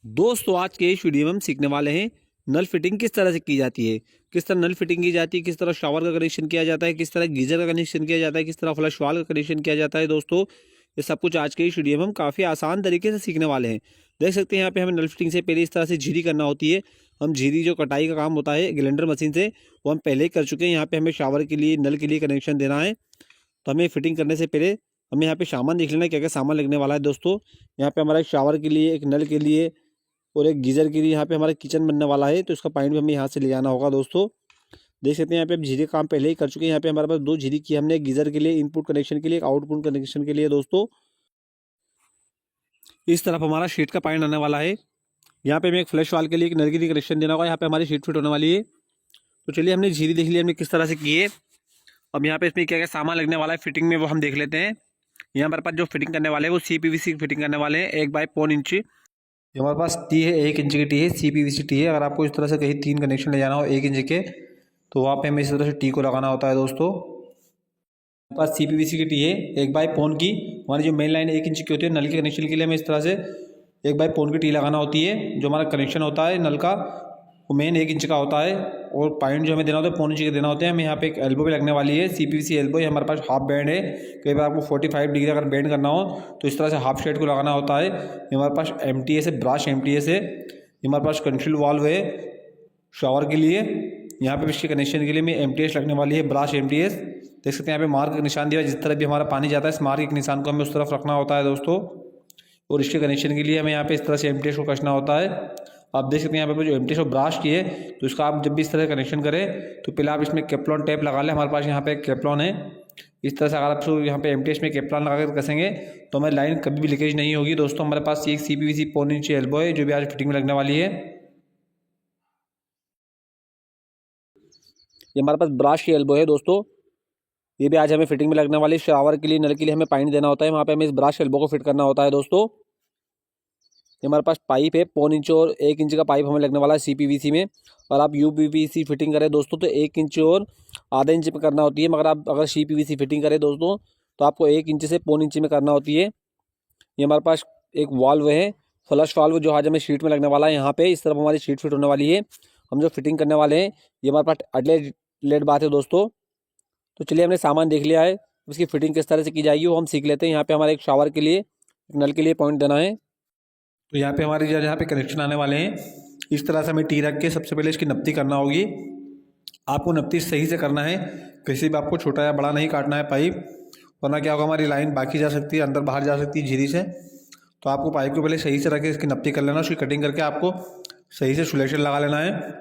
दोस्तों आज के इस वीडियो में हम सीखने वाले हैं नल फिटिंग किस तरह से की जाती है। किस तरह नल फिटिंग की जाती है, किस तरह शावर का कनेक्शन किया जाता है, किस तरह गीजर का कनेक्शन किया जाता है, किस तरह फ्लश वाल का कनेक्शन किया जाता है। दोस्तों ये सब कुछ आज के इस वीडियो में हम काफ़ी आसान तरीके से सीखने वाले हैं। देख सकते हैं यहाँ पे हमें नल फिटिंग से पहले इस तरह से झीरी करना होती है। हम झीरी जो कटाई का काम होता है ग्राइंडर मशीन से, वो हम पहले ही कर चुके हैं। यहाँ पे हमें शावर के लिए नल के लिए कनेक्शन देना है, तो हमें फिटिंग करने से पहले हमें यहाँ पे सामान देख लेना है क्या क्या सामान लगने वाला है। दोस्तों यहाँ पे हमारा एक शावर के लिए, एक नल के लिए और एक गीज़र के लिए यहाँ पे हमारा किचन बनने वाला है, तो इसका पानी भी हमें यहाँ से ले जाना होगा। दोस्तों देख सकते हैं यहाँ पे हम झीरे काम पहले ही कर चुके हैं। यहाँ पे हमारे पास दो झीरी की हमने, एक गीज़र के लिए इनपुट कनेक्शन के लिए, एक आउटपुट कनेक्शन के लिए। दोस्तों इस तरफ हमारा शीट का पानी आने वाला है। यहाँ पे हमें एक फ्लैश वाल के लिए, एक नल के लिए कनेक्शन देना होगा। यहाँ पे हमारी शीट फिट होने वाली है। तो चलिए हमने झीरी देख लिया हमने किस तरह से की है। अब यहाँ पे इसमें क्या क्या सामान लगने वाला है फिटिंग में, वो हम देख लेते हैं। यहाँ हमारे पास जो फिटिंग करने वाले हैं वो CPVC की फिटिंग करने वाले हैं, 1/4 इंच। ये हमारे पास टी है, 1 इंच की टी है, CPVC टी है। अगर आपको इस तरह से कहीं 3 कनेक्शन ले जाना हो 1 इंच के, तो वहाँ पे हमें इस तरह से टी को लगाना होता है। दोस्तों हमारे पास CPVC की टी है 1/4 की। हमारी जो मेन लाइन 1 इंच की होती है, नल के कनेक्शन के लिए हमें इस तरह से 1/4 की टी लगाना होती है। जो हमारा कनेक्शन होता है नल का, वो मेन 1 इंच का होता है, और पॉइंट जो हमें देना होता है 1/4 इंच के देना होते हैं। हमें यहाँ पे एक एल्बो भी लगने वाली है, CPVC एल्बो। ये हमारे पास हाफ बैंड है। कई बार आपको 45 डिग्री अगर बैंड करना हो तो इस तरह से हाफ शेड को लगाना होता है। ये हमारे पास MTS है, ब्रश MTS है। ये हमारे पास कंट्रोल वाल्व है शावर के लिए। यहाँ पे इसके कनेक्शन के लिए हमें MTS लगने वाली है, ब्रश MTS। देख सकते हैं यहाँ पे मार्क का निशान दिया है, जिस तरह भी हमारा पानी जाता है इस मार्क के निशान को हमें उस तरफ रखना होता है। दोस्तों और इसके कनेक्शन के लिए हमें यहाँ पे इस तरह से MTS को कसना होता है। आप देख सकते हैं यहाँ पे जो MTS और ब्रश की है, तो इसका आप जब भी इस तरह कनेक्शन करें तो पहले आप इसमें केप्लॉन टेप लगा लें। हमारे पास यहाँ पे केप्लॉन है। इस तरह से अगर आप यहाँ पे MTS में केप्लॉन लगा कर कसेंगे तो हमारी लाइन कभी भी लीकेज नहीं होगी। दोस्तों हमारे पास एक CPVC 1/4 इंच एल्बो है, जो भी आज फिटिंग में लगने वाली है। ये हमारे पास ब्रश की एल्बो है। दोस्तों ये भी आज हमें फिटिंग में लगने वाली है। शावर के लिए, नल के लिए हमें पानी देना होता है, वहाँ पे हमें इस ब्रश एल्बो को फिट करना होता है। दोस्तों ये हमारे पास पाइप है 1/4 इंच और 1 इंच का पाइप हमें लगने वाला है CPVC में। और आप UPVC फिटिंग करें दोस्तों तो 1 इंच और ½ इंच में करना होती है, मगर आप अगर CPVC फिटिंग करें दोस्तों तो आपको 1 इंच से 1/4 इंच में करना होती है। ये हमारे पास एक वाल्व है, फ्लश वाल्व, जो आज हमें शीट में लगने वाला है। यहाँ पे इस तरफ हमारी शीट फिट होने वाली है। हम जो फिटिंग करने वाले हैं ये हमारे पास अगले लेट बात है। दोस्तों तो चलिए हमने सामान देख लिया है, उसकी फिटिंग किस तरह से की जाएगी वो हम सीख लेते हैं। यहाँ पे हमारे एक शावर के लिए, एक नल के लिए पॉइंट देना है। तो यहाँ पे हमारे जहाँ पे कनेक्शन आने वाले हैं, इस तरह से हमें टी रख के सबसे पहले इसकी नप्ती करना होगी। आपको नप्ती सही से करना है, किसी भी आपको छोटा या बड़ा नहीं काटना है पाइप, वरना क्या होगा हमारी लाइन बाकी जा सकती है, अंदर बाहर जा सकती है झिरी से। तो आपको पाइप को पहले सही से रख के इसकी नप्ती कर लेना, उसकी कटिंग करके आपको सही से सुलेशन लगा लेना है।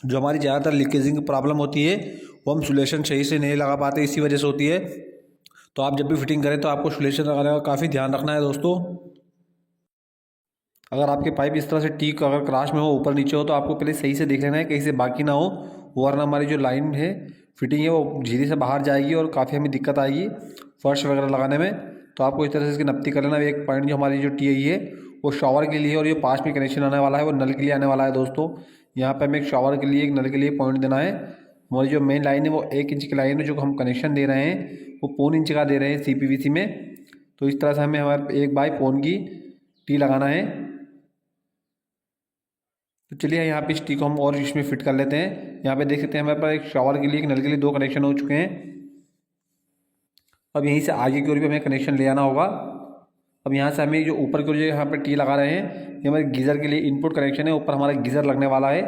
जो हमारी ज़्यादातर लीकेजिंग की प्रॉब्लम होती है वो हम सुलेशन सही से नहीं लगा पाते, इसी वजह से होती है। तो आप जब भी फिटिंग करें तो आपको सुलेशन लगाने का काफ़ी ध्यान रखना है। दोस्तों अगर आपके पाइप इस तरह से टी अगर क्रॉस में हो, ऊपर नीचे हो, तो आपको पहले सही से देख लेना है कहीं से बाकी ना हो, वरना हमारी जो लाइन है फिटिंग है वो झीरी से बाहर जाएगी और काफ़ी हमें दिक्कत आएगी फर्श वगैरह लगाने में। तो आपको इस तरह से इसकी नप्ती कर लेना। एक पॉइंट जो हमारी जो टी आई है वो शावर के लिए है, और ये पास में कनेक्शन आने वाला है वो नल के लिए आने वाला है। दोस्तों यहाँ पर हमें एक शावर के लिए, एक नल के लिए पॉइंट देना है। हमारी जो मेन लाइन है वो 1 इंच की लाइन है, जो हम कनेक्शन दे रहे हैं वो 1/4 इंच का दे रहे हैं CPVC में। तो इस तरह से हमें हमारे 1/4 की टी लगाना है। तो चलिए यहाँ पे इस टी को हम और इसमें फिट कर लेते हैं। यहाँ पे देख सकते हैं हमारे पास एक शावर के लिए, एक नल के लिए 2 कनेक्शन हो चुके हैं। अब यहीं से आगे की ओर भी हमें कनेक्शन ले आना होगा। अब यहाँ से हमें जो ऊपर की ओर यहाँ पे टी लगा रहे हैं, ये हमारे गीज़र के लिए इनपुट कनेक्शन है, ऊपर हमारा गीज़र लगने वाला है।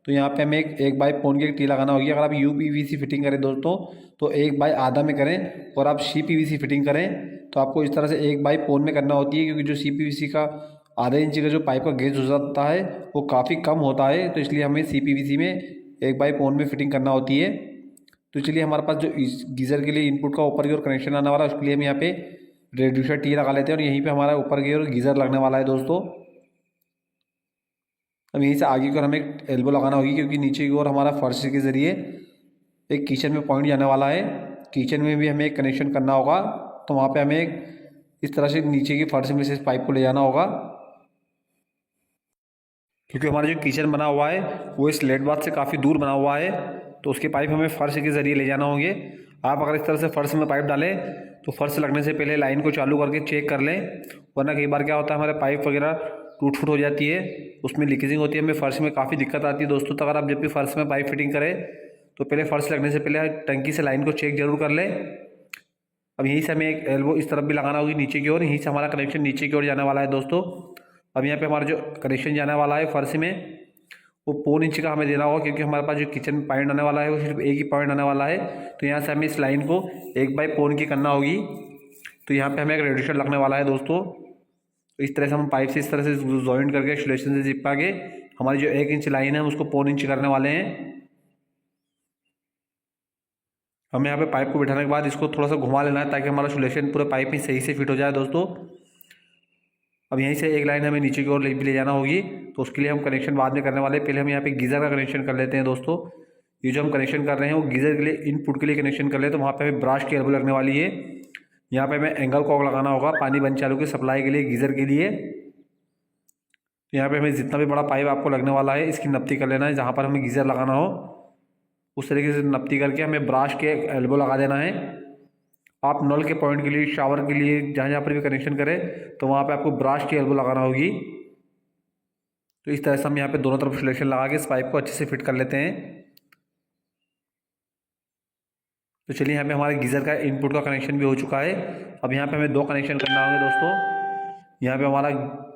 तो यहाँ पे हमें 1/4 की टी लगाना होगी। अगर आप UPVC फिटिंग करें दोस्तों तो 1/2 में करें, और आप CPVC फिटिंग करें तो आपको इस तरह से 1/4 में करना होती है, क्योंकि जो CPVC का ½ इंच का जो पाइप का गेज हो जाता है वो काफ़ी कम होता है, तो इसलिए हमें CPVC में 1/4 में फिटिंग करना होती है। तो चलिए हमारे पास जो गीज़र के लिए इनपुट का ऊपर की ओर कनेक्शन आने वाला है, उसके लिए हम यहाँ पे रेड्यूसर टी लगा लेते हैं, और यहीं पे हमारा ऊपर की ओर गीज़र लगने वाला है। दोस्तों अब यहीं से आगे की ओर हमें एक एल्बो लगाना होगी, क्योंकि नीचे की ओर हमारा फर्श के ज़रिए एक किचन में पॉइंट जाने वाला है। किचन में भी हमें एक कनेक्शन करना होगा, तो वहाँ पे हमें इस तरह से नीचे की फर्श में से इस पाइप को ले जाना होगा, क्योंकि हमारा जो किचन बना हुआ है वो इस लेट बाथ से काफ़ी दूर बना हुआ है, तो उसके पाइप हमें फर्श के ज़रिए ले जाना होंगे। आप अगर इस तरह से फर्श में पाइप डालें तो फर्श लगने से पहले लाइन को चालू करके चेक कर लें, वरना कई बार क्या होता है हमारे पाइप वगैरह टूट फूट हो जाती है, उसमें लीकेजिंग होती है, हमें फर्श में काफ़ी दिक्कत आती है दोस्तों। तो अगर आप जब भी फर्श में पाइप फिटिंग करें तो पहले फर्श लगने से पहले टंकी से लाइन को चेक जरूर कर लें। अब यहीं से हमें एक एल्बो इस तरफ भी लगाना होगी नीचे की ओर, यहीं से हमारा कनेक्शन नीचे की ओर जाने वाला है दोस्तों। अब यहाँ पे हमारा जो कनेक्शन जाने वाला है फर्श में वो 4 इंच का हमें देना होगा, क्योंकि हमारे पास जो किचन में पॉइंट आने वाला है वो सिर्फ एक ही पॉइंट आने वाला है। तो यहाँ से हमें इस लाइन को 1/4 की करना होगी। तो यहाँ पे हमें एक रेडिएटर लगने वाला है दोस्तों। तो इस तरह से हम पाइप से इस तरह से जॉइंट करके इंसुलेशन से चिपका के हमारी जो 1 इंच लाइन है हम उसको 4 इंच करने वाले हैं। हमें यहाँ पे पाइप को बिठाने के बाद इसको थोड़ा सा घुमा लेना है ताकि हमारा इंसुलेशन पूरे पाइप में सही से फिट हो जाए दोस्तों। अब यहीं से एक लाइन हमें नीचे की ओर ले जाना होगी, तो उसके लिए हम कनेक्शन बाद में करने वाले हैं। पहले हम यहाँ पे गीज़र का कनेक्शन कर लेते हैं दोस्तों। ये जो हम कनेक्शन कर रहे हैं वो गीज़र के लिए इनपुट के लिए कनेक्शन कर ले, तो वहाँ पे हमें ब्राश की एल्बो लगने वाली है। यहाँ पे हमें एंगल कॉक लगाना होगा पानी बंद चालू की सप्लाई के लिए गीज़र के लिए। तो यहाँ पे हमें जितना भी बड़ा पाइप आपको लगने वाला है इसकी नपती कर लेना है, जहाँ पर हमें गीज़र लगाना हो उस तरीके से नपती करके हमें ब्राश के एल्बो लगा देना है। आप नल के पॉइंट के लिए, शावर के लिए, जहाँ जहाँ पर भी कनेक्शन करें तो वहाँ पे आपको ब्राश की एल्बो लगाना होगी। तो इस तरह से हम यहाँ पे दोनों तरफ सिलेक्शन लगा के इस पाइप को अच्छे से फिट कर लेते हैं। तो चलिए यहाँ पे हमारे गीज़र का इनपुट का कनेक्शन भी हो चुका है। अब यहाँ पे हमें 2 कनेक्शन करना होंगे दोस्तों। यहाँ पे हमारा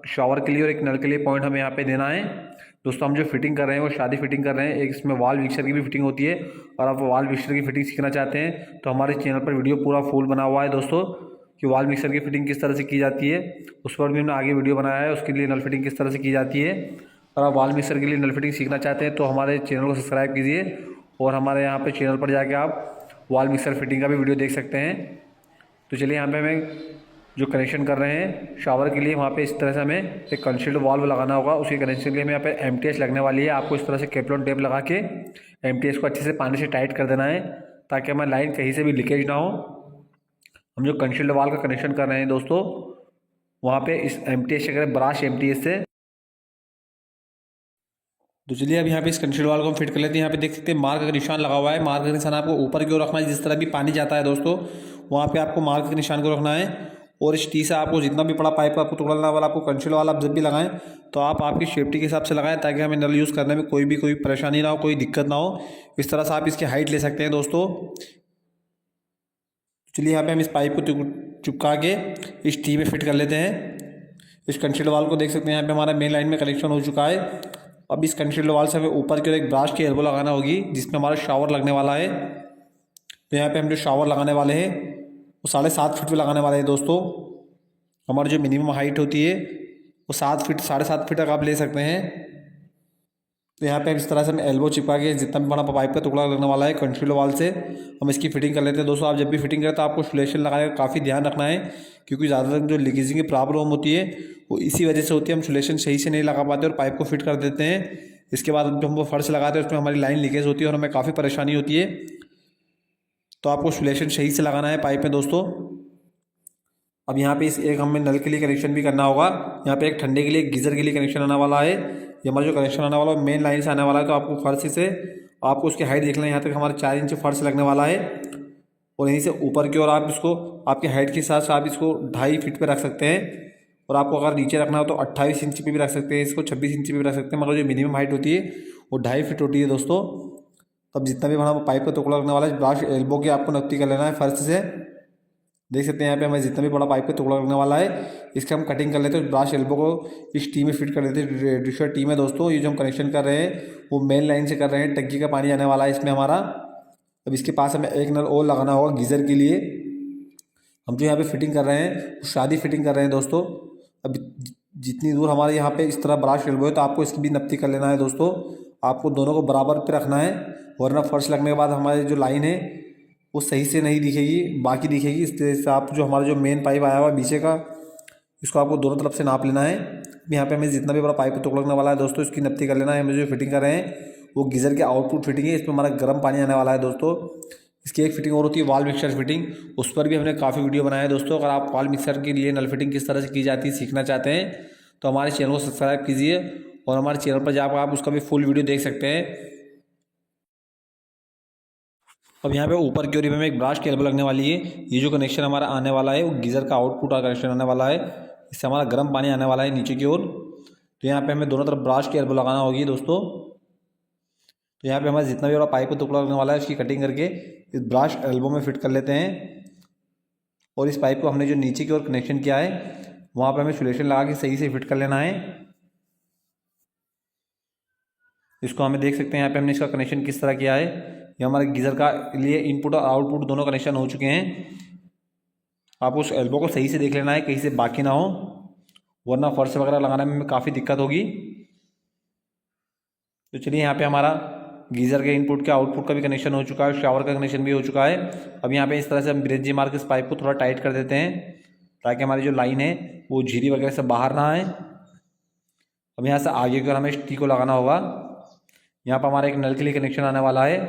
शावर के लिए और एक नल के लिए पॉइंट हमें यहाँ पे देना है दोस्तों। हम जो फिटिंग कर रहे हैं वो शादी फिटिंग कर रहे हैं। एक इसमें वॉल मिक्सर की भी फिटिंग होती है, और आप वॉल मिक्सर की फिटिंग सीखना चाहते हैं तो हमारे चैनल पर वीडियो पूरा फुल बना हुआ है दोस्तों कि वॉल मिक्सर की फिटिंग किस तरह से की जाती है। उस पर भी हमने आगे वीडियो बनाया है, उसके लिए नल फिटिंग किस तरह से की जाती है। और आप वॉल मिक्सर के लिए नल फिटिंग सीखना चाहते हैं तो हमारे चैनल को सब्सक्राइब कीजिए, और हमारे यहाँ पर चैनल पर जाके आप वॉल मिक्सर फिटिंग का भी वीडियो देख सकते हैं। तो चलिए यहाँ पे हमें जो कनेक्शन कर रहे हैं शावर के लिए, वहाँ पे इस तरह से हमें एक कंसील्ड वाल्व लगाना होगा। उसके कनेक्शन के लिए हमें यहाँ पे एमटीएस लगने वाली है। आपको इस तरह से केपलॉन टेप लगा के एमटीएस को अच्छे से पानी से टाइट कर देना है ताकि हमारी लाइन कहीं से भी लीकेज ना हो। हम जो कंसील्ड वाल्व का कनेक्शन कर रहे हैं दोस्तों वहाँ पे इस एमटीएस से करें, ब्राश एमटीएस से। तो चलिए अब यहाँ पे इस कंसील्ड वाल्व को हम फिट कर लेते हैं। यहाँ पे देख सकते हैं मार्क का निशान लगा हुआ है। मार्क का निशान आपको ऊपर की ओर रखना है, जिस तरह भी पानी जाता है दोस्तों वहाँ पे आपको मार्क के निशान को रखना है। और इस टी से आपको जितना भी बड़ा पाइप आपको टुकड़ा वाला आपको कंसील्ड वाला आप जब भी लगाएं तो आप आपकी सेफ्टी के हिसाब से लगाएं ताकि हमें नल यूज़ करने में कोई परेशानी ना हो, कोई दिक्कत ना हो। इस तरह से आप इसकी हाइट ले सकते हैं दोस्तों। चलिए यहाँ पे हम इस पाइप को चिपका के इस टी में फिट कर लेते हैं। इस कंसील्ड वाल्व को देख सकते हैं यहाँ पे हमारा मेन लाइन में कनेक्शन हो चुका है। अब इस कंसील्ड वाल्व से हमें ऊपर की ओर एक ब्राश की एल्बो लगाना होगी जिसमें हमारा शावर लगने वाला है। तो यहाँ पे हम जो शावर लगाने वाले हैं वो 7.5 फीट पे लगाने वाले हैं दोस्तों। हमारी जो मिनिमम हाइट होती है वो 7 फीट 7.5 फीट तक आप ले सकते हैं। तो यहाँ पे हम इस तरह से हम एल्बो चिपका के जितना भी बड़ा पाइप का टुकड़ा लगने वाला है कंसील्ड वाल्व से हम इसकी फिटिंग कर लेते हैं दोस्तों। आप जब भी फिटिंग करें तो आपको इंसुलेशन लगाने का काफ़ी ध्यान रखना है, क्योंकि ज़्यादातर जो लीकेजिंग की प्रॉब्लम होती है वो इसी वजह से होती है। हम इंसुलेशन सही से नहीं लगा पाते और पाइप को फिट कर देते हैं। इसके बाद जब हम वो फर्श लगाते हैं उसमें हमारी लाइन लीकेज होती है और हमें काफ़ी परेशानी होती है। तो आपको इंसुलेशन सही से लगाना है पाइप में दोस्तों। अब यहाँ पे इस एक हमें नल के लिए कनेक्शन भी करना होगा। यहाँ पे एक ठंडे के लिए गीज़र के लिए कनेक्शन आने वाला है। ये हमारा जो कनेक्शन आने वाला है मेन लाइन से आने वाला है। तो आपको फर्श से आपको उसकी हाइट देख लें, यहाँ तक हमारे 4 इंच फर्श लगने वाला है। और यहीं से ऊपर की ओर आप इसको आपकी हाइट के हिसाब से आप इसको 2.5 फीट पर रख सकते हैं। और आपको अगर नीचे रखना हो तो 28 इंच पे भी रख सकते हैं, इसको 26 इंच पे भी रख सकते हैं। मगर जो मिनिमम हाइट होती है वो 2.5 फीट होती है दोस्तों। तब जितना भी बड़ा पाइप का टुकड़ा लगने वाला है ब्राश एल्बो की आपको नक्ती कर लेना है फर्श से। देख सकते हैं यहाँ पे हमें जितना भी बड़ा पाइप का टुकड़ा लगने वाला है इसका हम कटिंग कर लेते हैं। ब्राश एल्बो को इस टी में फिट कर लेते हैं। रेडिएटर टी में दोस्तों ये जो हम कनेक्शन कर रहे हैं वो मेन लाइन से कर रहे हैं। टंकी का पानी आने वाला है इसमें हमारा। अब इसके पास हमें एक नल और लगाना होगा गीज़र के लिए। हम जो यहाँ पे फिटिंग कर रहे हैं वो शादी फिटिंग कर रहे हैं दोस्तों। अब जितनी दूर हमारे यहाँ पे इस तरह ब्राश एल्बो है तो आपको इसकी भी नपती कर लेना है दोस्तों। आपको दोनों को बराबर पे रखना है, वरना फर्श लगने के बाद हमारी जो लाइन है वो सही से नहीं दिखेगी, बाकी दिखेगी। इस तरह से आप जो हमारा जो मेन पाइप आया हुआ है पीछे का इसको आपको दोनों तरफ से नाप लेना है। यहाँ पे हमें जितना भी बड़ा पाइप टुकड़ा लगने वाला है दोस्तों इसकी नपती कर लेना है। हमें जो फिटिंग कर रहे हैं वो गीज़र के आउटपुट फिटिंग है। इसमें हमारा गर्म पानी आने वाला है दोस्तों। इसकी एक फिटिंग और होती है वॉल मिक्सर फिटिंग, उस पर भी हमने काफ़ी वीडियो बनाया है दोस्तों। अगर आप वॉल मिक्सर के लिए नल फिटिंग किस तरह से की जाती है सीखना चाहते हैं तो हमारे चैनल को सब्सक्राइब कीजिए और हमारे चैनल पर जाकर आप उसका भी फुल वीडियो देख सकते हैं। अब यहाँ पे ऊपर की ओर में एक ब्राश की एल्बो लगने वाली है। ये जो कनेक्शन हमारा आने वाला है वो गीज़र का आउटपुट का कनेक्शन आने वाला है। इससे हमारा गर्म पानी आने वाला है नीचे की ओर। तो यहाँ पे हमें दोनों तरफ ब्राश की एल्बो लगाना होगी दोस्तों। तो यहाँ पे हमारा जितना भी वाला पाइप का टुकड़ा लगने वाला है उसकी कटिंग करके इस ब्राश एल्बो में फिट कर लेते हैं। और इस पाइप को हमने जो नीचे की ओर कनेक्शन किया है वहाँ पे हमें सोल्यूशन लगा के सही से फिट कर लेना है। इसको हमें देख सकते हैं यहाँ पे हमने इसका कनेक्शन किस तरह किया है। ये हमारे गीज़र का लिए इनपुट और आउटपुट दोनों कनेक्शन हो चुके हैं। आप उस एल्बो को सही से देख लेना है कहीं से बाकी ना हो, वरना फर्श वगैरह लगाने में काफ़ी दिक्कत होगी। तो चलिए यहाँ पे हमारा गीज़र के इनपुट के आउटपुट का भी कनेक्शन हो चुका है, शावर का कनेक्शन भी हो चुका है। अब यहाँ पे इस तरह से हम ब्रेजी मार के इस पाइप को थोड़ा टाइट कर देते हैं ताकि हमारी जो लाइन है वो झिरी वगैरह से बाहर ना आए। अब यहाँ से आगे की ओर हमें टी को लगाना होगा। यहाँ पर हमारा एक नल के लिए कनेक्शन आने वाला है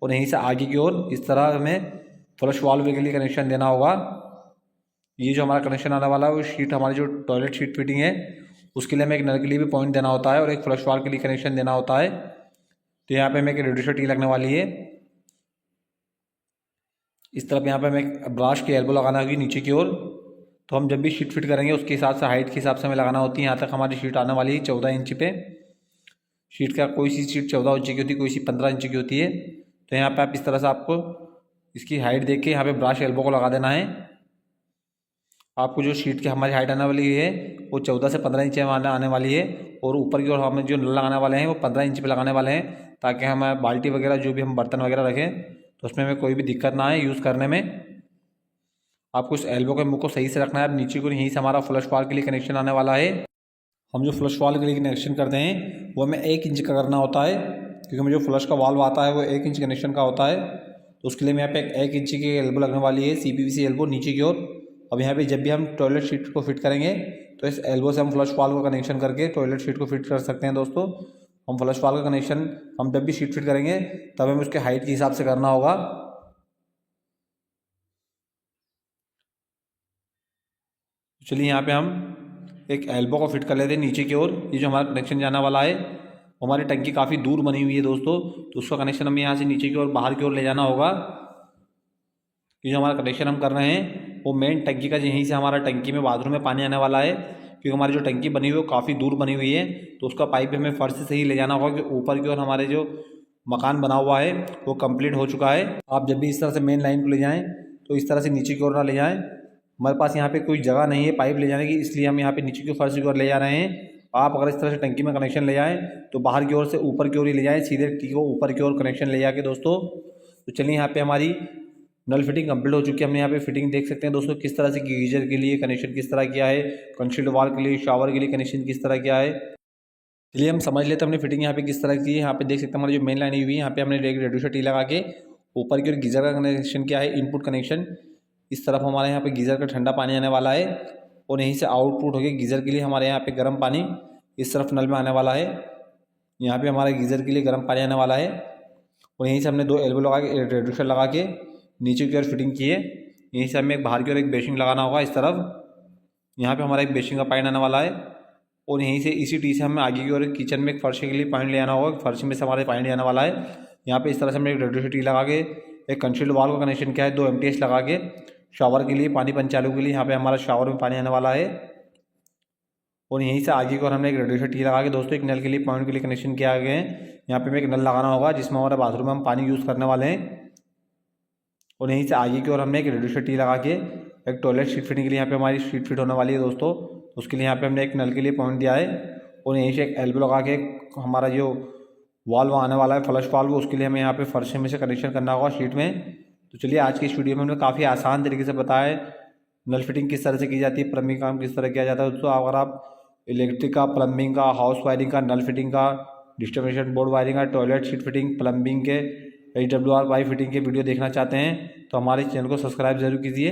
और यहीं से आगे की ओर इस तरह हमें फ्लश वाल्व के लिए कनेक्शन देना होगा। ये जो हमारा कनेक्शन आने वाला है वो शीट हमारी जो टॉयलेट शीट फिटिंग है उसके लिए हमें एक नल के लिए भी पॉइंट देना होता है और एक फ्लश वाल्व के लिए कनेक्शन देना होता है। तो यहाँ पे हमें एक रेड्यूसर टी लगने वाली है। इस तरफ यहाँ पे हमें एक ब्राश की एल्बो लगाना होगी नीचे की ओर। तो हम जब भी शीट फिट करेंगे उसके हिसाब से हाइट के हिसाब से हमें लगाना होती है। यहाँ तक हमारी शीट आने वाली है 14 इंच पे। शीट का कोई सी शीट 14 इंच की होती है, कोई सी 15 इंच की होती है। तो यहाँ पे आप इस तरह से आपको इसकी हाइट देख के यहाँ पे ब्राश एल्बो को लगा देना है। आपको जो शीट की हमारी हाइट आने वाली है वो 14 से 15 इंच आने वाली है और ऊपर की ओर हमें जो नल लगाने वाले हैं वो 15 इंच पे लगाने वाले हैं ताकि हमें बाल्टी वगैरह जो भी हम बर्तन वगैरह रखें तो उसमें हमें कोई भी दिक्कत ना आए यूज़ करने में। आपको इस एल्बो के मुँह को सही से रखना है। अब नीचे को यहीं से हमारा फ्लश वाल्व के लिए कनेक्शन आने वाला है। हम जो फ्लश वाल्व के लिए कनेक्शन करते हैं वो हमें 1 इंच का करना होता है क्योंकि हमें जो फ्लश का वाल्व आता है वो 1 इंच कनेक्शन का होता है। तो उसके लिए मैं यहाँ पे 1 इंच की एल्बो लगने वाली है, CPVC एल्बो नीचे की ओर। अब यहाँ पे जब भी हम टॉयलेट शीट को फिट करेंगे तो इस एल्बो से हम फ्लश वाल्व का कनेक्शन करके टॉयलेट शीट को फिट कर सकते हैं दोस्तों। हम फ्लश वाल्व का कनेक्शन हम जब भी शीट फिट करेंगे तब हमें उसके हाइट के हिसाब से करना होगा। चलिए यहाँ पे हम एक एल्बो को फिट कर लेते हैं नीचे की ओर। ये जो हमारा कनेक्शन जाने वाला है हमारी टंकी काफ़ी दूर बनी हुई है दोस्तों, तो उसका कनेक्शन हमें यहाँ से नीचे की ओर बाहर की ओर ले जाना होगा। ये जो हमारा कनेक्शन हम कर रहे हैं वो मेन टंकी का यहीं से हमारा टंकी में बाथरूम में पानी आने वाला है क्योंकि हमारी जो टंकी बनी हुई है वो काफ़ी दूर बनी हुई है। तो उसका पाइप हमें फर्श से ही ले जाना होगा क्योंकि ऊपर की ओर हमारे जो मकान बना हुआ है वो कंप्लीट हो चुका है। आप जब भी इस तरह से मेन लाइन को ले जाएँ तो इस तरह से नीचे की ओर ना ले जाएँ। हमारे पास यहाँ पे कोई जगह नहीं है पाइप ले जाने की, इसलिए हम यहाँ पे नीचे की फर्श की ओर ले जा रहे हैं। आप अगर इस तरह से टंकी में कनेक्शन ले जाएँ तो बाहर की ओर से ऊपर की ओर ही ले जाएँ, सीधे टी को ऊपर की ओर कनेक्शन ले जाके दोस्तों। तो चलिए यहाँ पे हमारी नल फिटिंग कंप्लीट हो चुकी है। हमने यहाँ पे फिटिंग देख सकते हैं दोस्तों किस तरह से गीजर के लिए कनेक्शन किस तरह किया है, कंसील्ड वाल के लिए, शावर के लिए कनेक्शन किस तरह किया है। चलिए हम समझ लेते हैं हमने फिटिंग यहाँ पे किस तरह की है। यहाँ पे देख सकते हैं हमारी जो मेन लाइन हुई है यहाँ पे हमने एक रेड्यूसर टी लगा के ऊपर की ओर गीजर का कनेक्शन किया है, इनपुट कनेक्शन। इस तरफ हमारे यहाँ पे गीज़र का ठंडा पानी आने वाला है और यहीं से आउटपुट होकर गीज़र के लिए हमारे यहाँ पे गर्म पानी इस तरफ नल में आने वाला है। यहाँ पे हमारे गीज़र के लिए गर्म पानी आने वाला है और यहीं से हमने 2 एल्बो लगा के रेड्यूसर लगा के नीचे की ओर फिटिंग की है। यहीं से हमें एक बाहर की ओर एक बेसिंग लगाना होगा इस तरफ। यहाँ पर हमारा एक बेसिंग का पानी आने वाला है और यहीं से इसी टी से हमें आगे की ओर किचन में एक फर्श के लिए पानी ले आना होगा, फर्श में से हमारे पानी आने वाला है। यहाँ पे इस तरह से हमने एक रेड्यूसर टी लगा के एक कंसील्ड वाल का कनेक्शन किया है, 2 MTS लगा के शावर के लिए पानी पंप चालू के लिए यहाँ पे हमारा शावर में पानी आने वाला है। और यहीं से आगे की ओर हमने एक रेड्यूसर टी लगा के दोस्तों एक नल के लिए पॉइंट के लिए कनेक्शन किया गया है। यहाँ पे हमें एक नल लगाना होगा जिसमें हमारे बाथरूम में हम पानी यूज़ करने वाले हैं। और यहीं से आगे की ओर हमने एक रेड्यूसर टी लगा के एक टॉयलेट शीट फिटिंग के लिए यहाँ पे हमारी शीट फिट होने वाली है दोस्तों। उसके लिए यहाँ पे हमने एक नल के लिए पॉइंट दिया है और यहीं से एक एल्बो लगा के हमारा जो वाल्व आने वाला है फ्लश वाल्व उसके लिए हमें यहाँ पे फर्श में से कनेक्शन करना होगा शीट में। तो चलिए आज की इस वीडियो में हमने काफ़ी आसान तरीके से बताया है नल फिटिंग किस तरह से की जाती है, प्लम्बिंग काम किस तरह किया जाता है। दोस्तों अगर आप इलेक्ट्रिक का, प्लम्बिंग का, हाउस वायरिंग का, नल फिटिंग का, डिस्ट्रीब्यूशन बोर्ड वायरिंग का, टॉयलेट शीट फिटिंग, प्लम्बिंग के, HWR पाइप फिटिंग के वीडियो देखना चाहते हैं तो हमारे चैनल को सब्सक्राइब जरूर कीजिए।